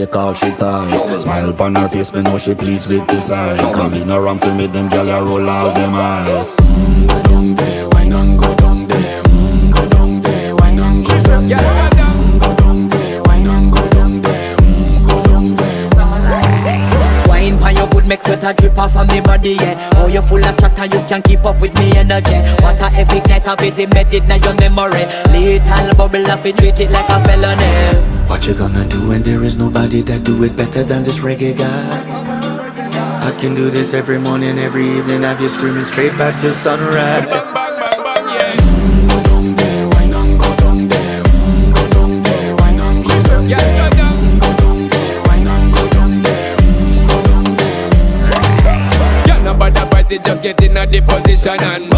Call she ties. Smile upon her face, me know she pleased with this eyes. Come in around to meet them girl, I roll out them eyes. Go down there, why not go down there? Go down there, why not go down there? Go down there, why not go down there? Go down there. Wine for your good, make sweat a drip off of me body, yeah. Oh, you full of chatter, you can't keep up with me energy. What a epic night of it, embedded in your memory. Little bubble of it, treat it like a felony. What you gonna do when there is nobody that do it better than this reggae guy? I can do this every morning, every evening, have you screaming straight back to sunrise. Bang, bang, bang, bang, yeah. Go down there, why not go down there? Go down there, why not go down Yeah, there? go down. Go down there, why not go down there? Go down there. Yeah, nobody fight it, just get in a the position and